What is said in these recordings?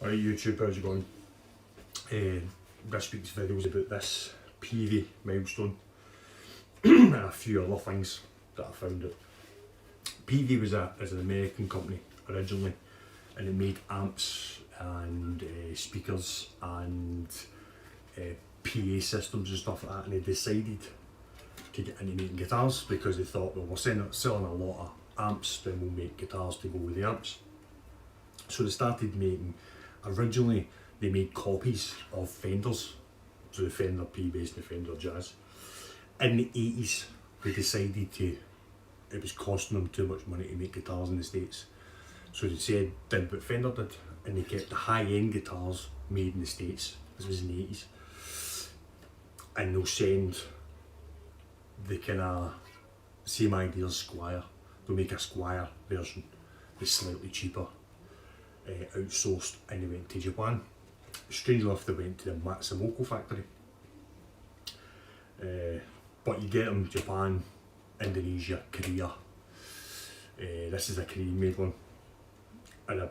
Alright YouTube, how's it going? This week's video is about this Peavy milestone and a few other things that I found out. Peavy is an American company originally, and it made amps and speakers and PA systems and stuff like that, and they decided to get into making guitars because they thought, well, we're selling a lot of amps, then we'll make guitars to go with the amps. So they started making, originally they made copies of Fenders, so the Fender P-Bass and the Fender Jazz. In the 80s they decided it was costing them too much money to make guitars in the States. So they did what Fender did, and they kept the high-end guitars made in the States. This was in the 80s. And they'll send the kind of same idea as Squire. They'll make a Squire version that's slightly cheaper, outsourced, and they went to Japan. Strangely enough, they went to the Matsumoto factory. But you get them Japan, Indonesia, Korea. This is a Korean made one, and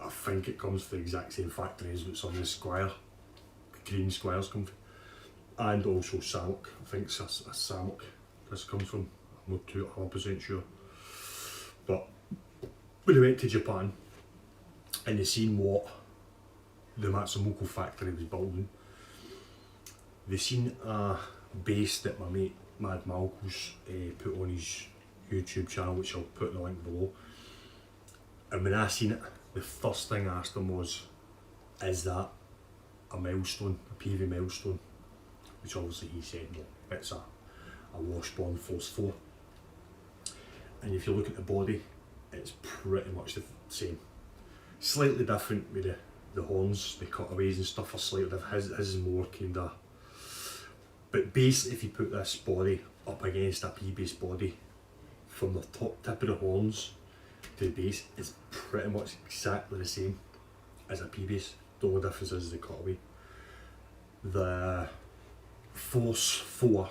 I think it comes from the exact same factory as what some of the Korean Squires come from. And also Samok, I think it's a Samok this comes from, I'm not 100% sure. But when they went to Japan and they seen what the Matsumoto factory was building, they seen a bass that my mate Mad Malcolm's put on his YouTube channel, which I'll put in the link below. And when I seen it, the first thing I asked him was, is that a milestone, a Peavy milestone? Which obviously he said, no, it's a Washburn Force 4. And if you look at the body, it's pretty much the same. Slightly different with the horns, the cutaways and stuff are slightly different. His is more kind of, but basically if you put this body up against a P-bass body, from the top tip of the horns to the bass, it's pretty much exactly the same as a P-bass. The only difference is the cutaway. The Force 4,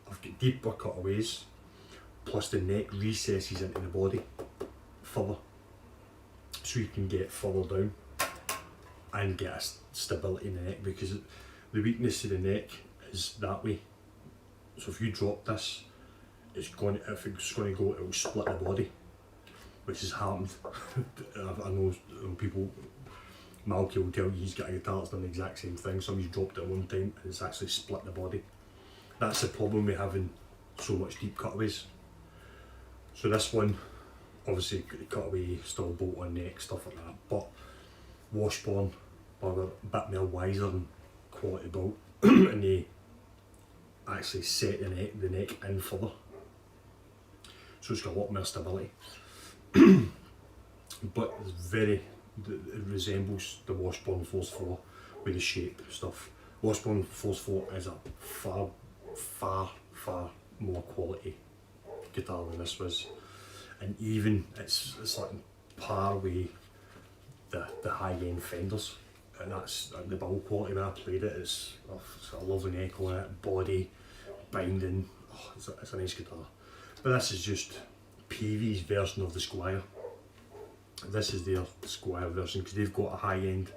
I've got deeper cutaways, plus the neck recesses into the body further, so you can get further down and get a stability in the neck, because the weakness of the neck is that way. So if you drop this, if it's going to go, it will split the body, which has happened. I know people, Malky will tell you he's got a guitar that's done the exact same thing. Somebody's dropped it at one time and it's actually split the body. That's the problem with having so much deep cutaways. So this one, obviously the cutaway, still bolt on neck, stuff like that, but Washburn are a bit more wiser and quality built and they actually set the neck in further, so it's got a lot more stability. But it's it resembles the Washburn Force 4 with the shape stuff. Washburn Force 4 is a far more quality guitar than this was, and even it's like par with the high-end Fenders, and that's the build quality. When I played it, it's got a lovely neck on it, body, binding, it's a nice guitar. But this is just Peavy's version of the Squire. This is their Squire version, because they've got a high-end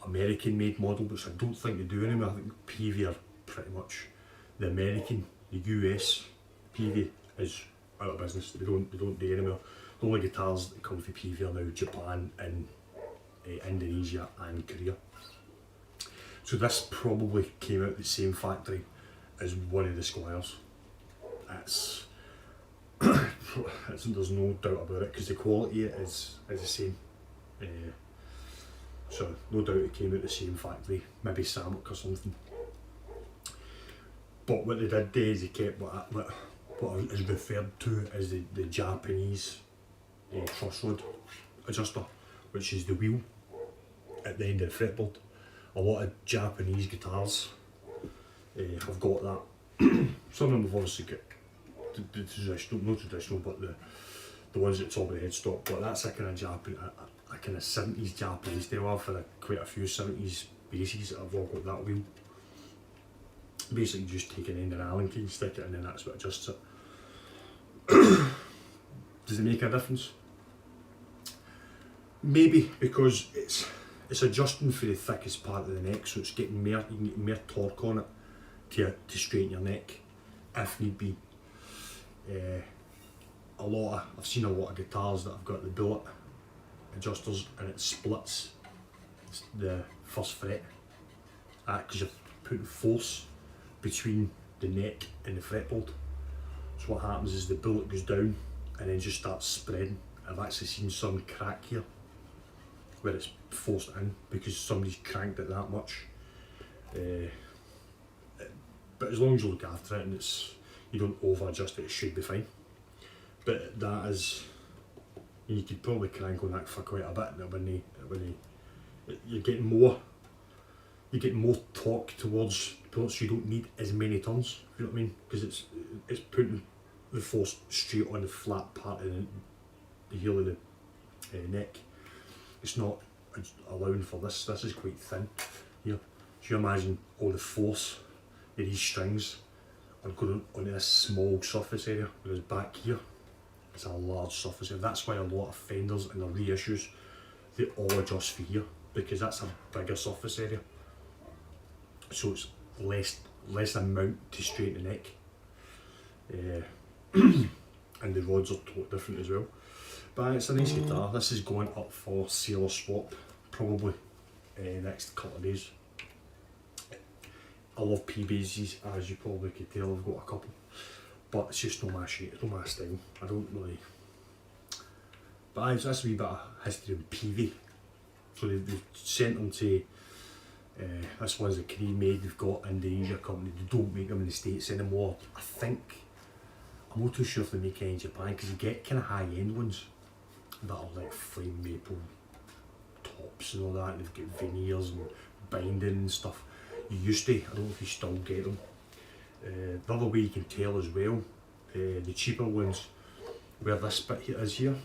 American made model, which I don't think they do anymore. I think Peavy are pretty much the American, the US Peavy is out of business. They don't do anymore. The only guitars that come from Peavy are now Japan and Indonesia and Korea. So this probably came out of the same factory as one of the Squires. There's no doubt about it, because the quality is the same. So no doubt it came out of the same factory, maybe Samok or something. But what they did do is they kept what is referred to as the Japanese truss rod adjuster, which is the wheel at the end of the fretboard. A lot of Japanese guitars have got that. Some of them have obviously got the traditional, not traditional, but the ones at the top of the headstock. But that's a kind of 70s Japanese style. I've had quite a few 70s basses that have all got that wheel. Basically just take an end of an Allen key, stick it in, and that's what adjusts it. Does it make a difference? Maybe, because it's adjusting for the thickest part of the neck, so it's getting more, you can get more torque on it to straighten your neck if need be. I've seen a lot of guitars that have got the bullet adjusters and it splits the first fret, because you're putting force between the neck and the fretboard. So what happens is the bullet goes down and then just starts spreading. I've actually seen some crack here where it's forced in because somebody's cranked it that much. But as long as you look after it and you don't over adjust it, it should be fine. But that is, you could probably crank on that for quite a bit you're getting more torque towards the bullet, so you don't need as many turns, you know what I mean? Because it's putting the force straight on the flat part of the heel of the neck. It's not allowing for this. This is quite thin here. So you imagine all the force of these strings are going onto this small surface area, whereas back here it's a large surface area. That's why a lot of Fenders and their reissues, they all adjust for here, because that's a bigger surface area. So it's less amount to straighten the neck. And the rods are totally different as well. But it's a nice guitar. This is going up for sale or swap probably next couple of days. I love Peavy's, as you probably could tell. I've got a couple, but it's just not my shit, it's not my style. I don't really. But that's a wee bit of history of Peavy. So they've sent them to, this one's a Korean made, they've got Indonesia company, they don't make them in the States anymore. I think, I'm not too sure if they make any in Japan, because you get kind of high end ones that are like flame maple tops and all that, and they've got veneers and binding and stuff. You used to, I don't know if you still get them. The other way you can tell as well, the cheaper ones, where this bit here is here,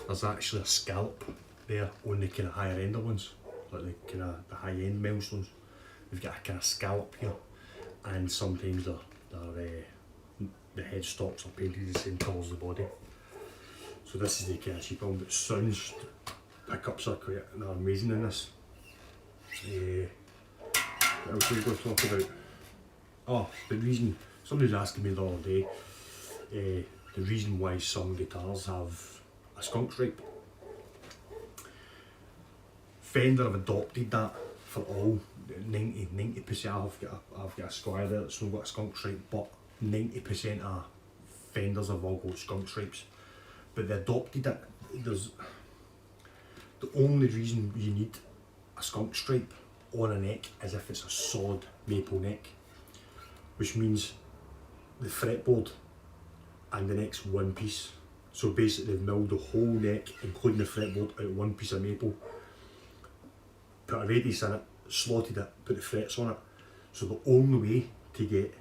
there's actually a scallop there on the kind of higher end ones, like the kind of the high end milestones. They've got a kind of scallop here, and sometimes the headstocks are painted the same colour as the body. So this is the kind of cheaper one, but sounds pickups are quite amazing in this. What else are we going to talk about? Oh, the reason, somebody was asking me the other day, the reason why some guitars have a skunk stripe. Fender have adopted that for all, 90%. I've got a Squire there that's not got a skunk stripe, but 90% of Fenders have all got skunk stripes. But they adopted it. There's the only reason you need a skunk stripe on a neck is if it's a solid maple neck, which means the fretboard and the neck's one piece. So basically they've milled the whole neck, including the fretboard, out of one piece of maple, put a radius in it, slotted it, put the frets on it. So the only way to get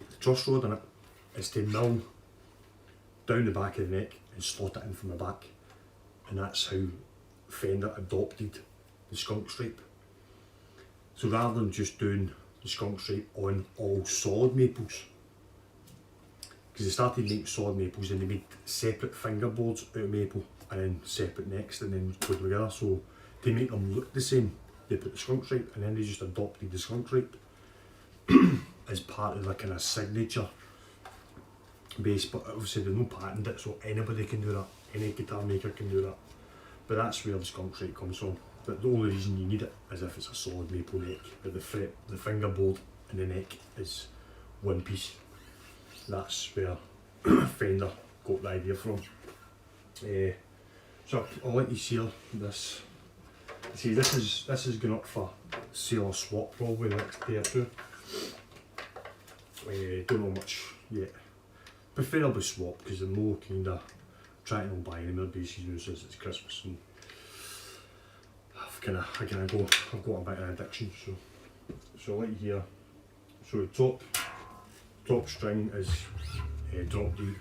the truss rod in it is to mill down the back of the neck and slot it in from the back. And that's how Fender adopted the skunk stripe. So rather than just doing the skunk stripe on all solid maples, because they started making solid maples and they made separate fingerboards out of maple and then separate necks and then put them together. So to make them look the same, they put the skunk stripe, and then they just adopted the skunk stripe as part of the kind of signature base. But obviously they've not patented it, so anybody can do that, any guitar maker can do that. But that's where the skunk stripe comes from. But the only reason you need it is if it's a solid maple neck, but the fingerboard and the neck is one piece. That's where Fender got the idea from. So I'll let you see this. See, this is going up for sale or swap probably the next day or two. Don't know much yet. Preferably swap, because I'm more kind of trying to buy them bases since it's Christmas, and I've got a bit of an addiction. So I'll let you hear. So the top string is drop D.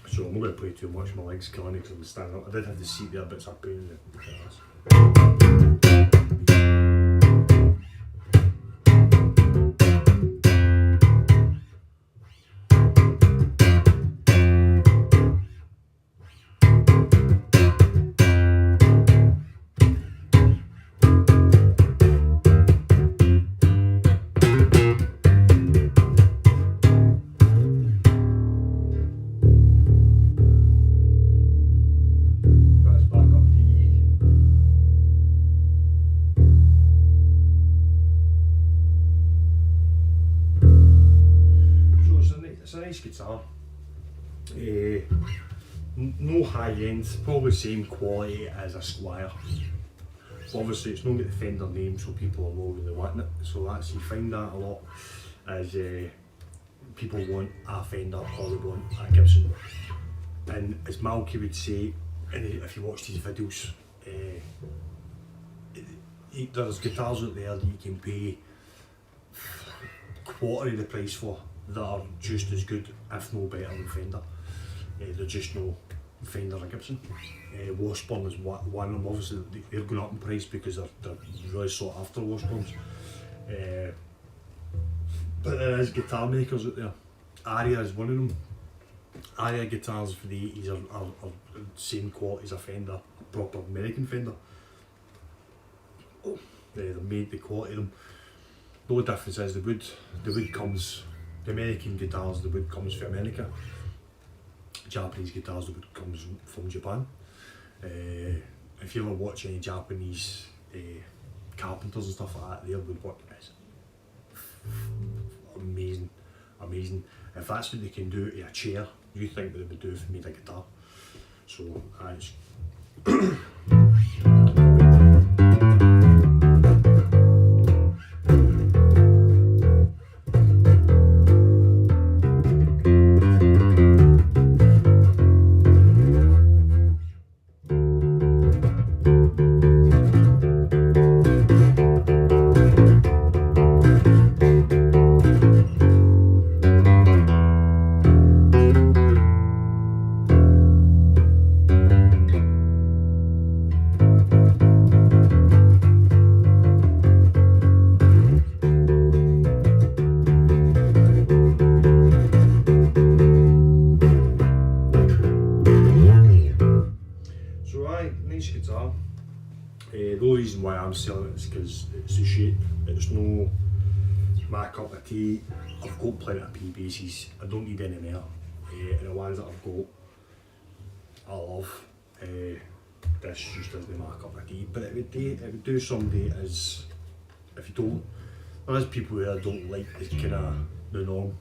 So I'm not going to play too much. My legs killing me because I'm standing up. I did have the seat there, but it's a pain in the ass. nice guitar. No high end, probably same quality as a Squire. Obviously it's not got the Fender name, so people are not really wanting it. So that's, you find that a lot, as people want a Fender or they want a Gibson. And as Malky would say, if you watch these videos, there's guitars out there that you can pay quarter of the price for that are just as good, if no better than Fender. They're just no Fender or Gibson. Washburn is one of them. Obviously they're going up in price because they're really sought after, Washburns. But there is guitar makers out there. Aria is one of them. Aria guitars for the 80s are the same quality as a Fender, a proper American Fender. They're made, the quality of them. The only difference is the wood comes, the American guitars, the wood comes from America. Japanese guitars, the wood comes from Japan. If you ever watch any Japanese carpenters and stuff like that, their woodwork is amazing, amazing. If that's what they can do to a chair, you think what they would do if they made a guitar. So it's nice guitar. The only reason why I'm selling it is because it's the shape. It's no my cup of tea. I've got plenty of P basses. I don't need any more. And the ones that I've got, I love. This just isn't my cup of tea. But it would do somebody as, if you don't, there is people who don't like the kind of the norm.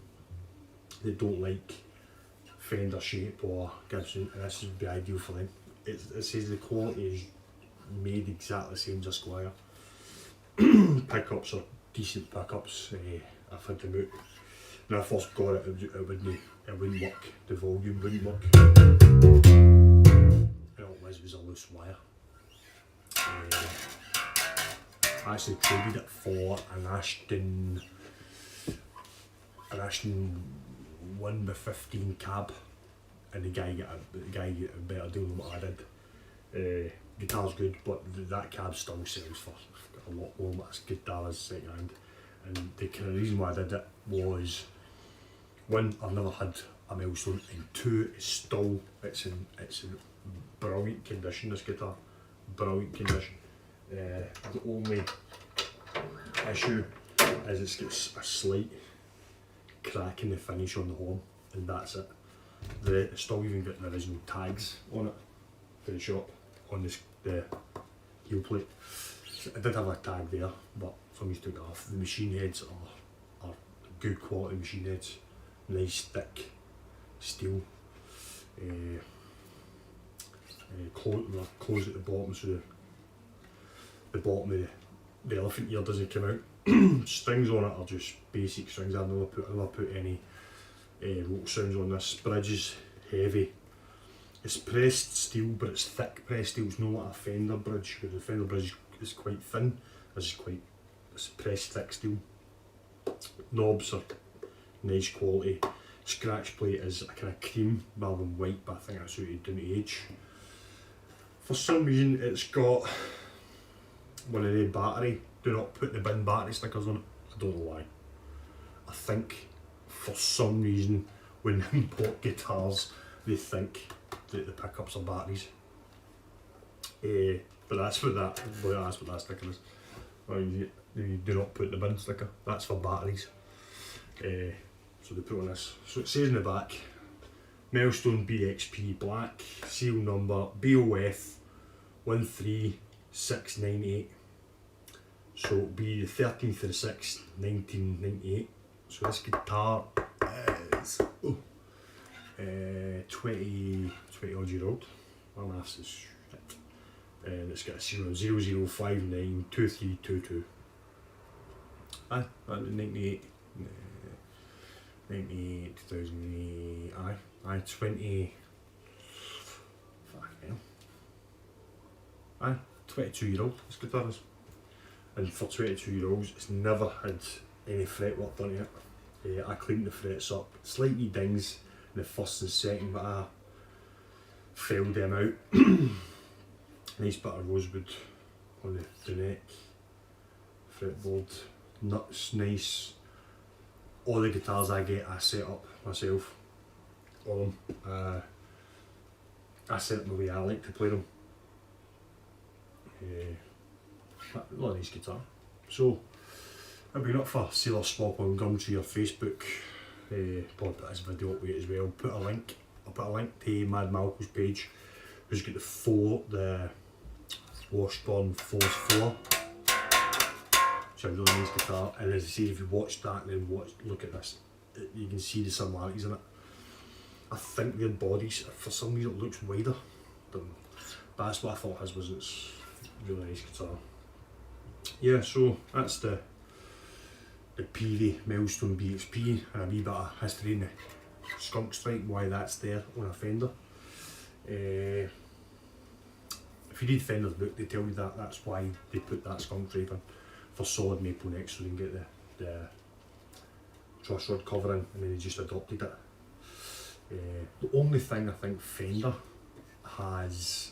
They don't like Fender shape or Gibson, and this would be ideal for them. It says the quality is made exactly the same as a Squire. Pickups are decent pickups. I've had them out. When I first got it, it wouldn't work. The volume wouldn't work. And all it was a loose wire. I actually traded it for an Ashton 1/15 cab. And the guy got a better deal than what I did. Guitar's good, but that cab still sells for a lot more. That's guitar is second hand. And the kind of reason why I did it was, one, I've never had a milestone, and two, it's in brilliant condition. This guitar, brilliant condition. The only issue is it's got a slight crack in the finish on the horn, and that's it. It's still even got the original tags on it for the shop, on the heel plate. So I did have a tag there, but somebody's took it off. The machine heads are good quality machine heads, nice thick steel. Close at the bottom, so the bottom of the elephant ear doesn't come out. Strings on it are just basic strings. I've never put any roll sounds on this. Bridge is heavy. It's pressed steel, but it's thick pressed steel. It's not like a Fender bridge, because the Fender bridge is quite thin. It's pressed thick steel. Knobs are nice quality. Scratch plate is a kind of cream rather than white, but I think that's suited down to age. For some reason, it's got one of the battery, do not put the bin battery stickers on it. I don't know why. I think for some reason when they import guitars they think that the pickups are batteries. But that's what that sticker is. You do not put the bin sticker, that's for batteries. So they put on this. So it says in the back, Milestone BXP black, seal number BOF 13698. So it'll be the 13th of the 6th, 1998. So this guitar that's 20 odd year old. My maths is shit. And it's got a serial 00592322. Aye, that was 98. 98, 2008, aye, 20. Fuck hell. Aye, 22-year-old, this guitar is. And for 22-year-olds, it's never had any fretwork done to it. I cleaned the frets up, slight wee dings in the first and second, but I filled them out. Nice bit of rosewood on the neck, fretboard, nuts, nice. All the guitars I get, I set up myself. All of them. I set up the way I like to play them. A lot of nice guitar. So, I've been up for sale or swap on Gumtree or Facebook. Probably put this video up with it as well. I'll put a link to Mad Malcolm's page, who's got the Washburn Force 4. Which is a really nice guitar. And as I say, if you watch that and then look at this, you can see the similarities in it. I think their bodies, for some reason, it looks wider. But that's what I thought his was. It's a really nice guitar. Yeah, so that's the Peavy Milestone BXP, and a wee bit of history in the skunk stripe, why that's there on a Fender. If you read Fender's book, they tell you that that's why they put that skunk stripe in, for solid maple necks, so they can get the truss rod covering, and then they just adopted it. The only thing I think Fender has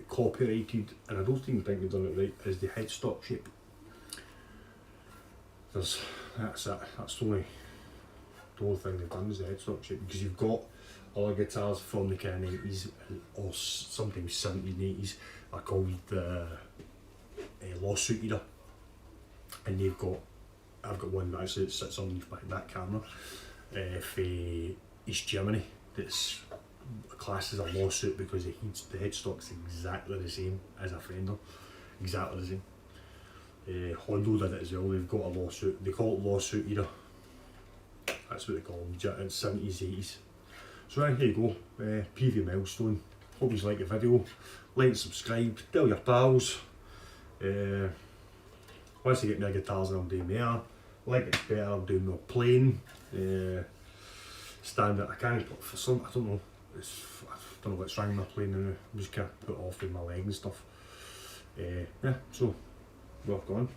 copyrighted, and I don't even think they've done it right, is the headstock shape. That's it. That's the only thing they've done is the headstock shape, because you've got other guitars from the kind of 90s or sometimes 70s and 80s are called the lawsuit era, and I've got one that actually sits underneath that camera for East Germany that's classed as a lawsuit because the headstock's exactly the same as a Fender, exactly the same. Hondo did it as well. They've got a lawsuit. They call it lawsuit era. That's what they call them. It's 70s, 80s. So here you go. Peavy Milestone. Hope you like the video. Like and subscribe. Tell your pals. Once I get more guitars, I'll do more. Like it's better, I'll do more playing. Standard. I can't put for some. I don't know. I don't know what's wrong with my playing now. I'm just kind of put off with my leg and stuff. Yeah. So. Well gone.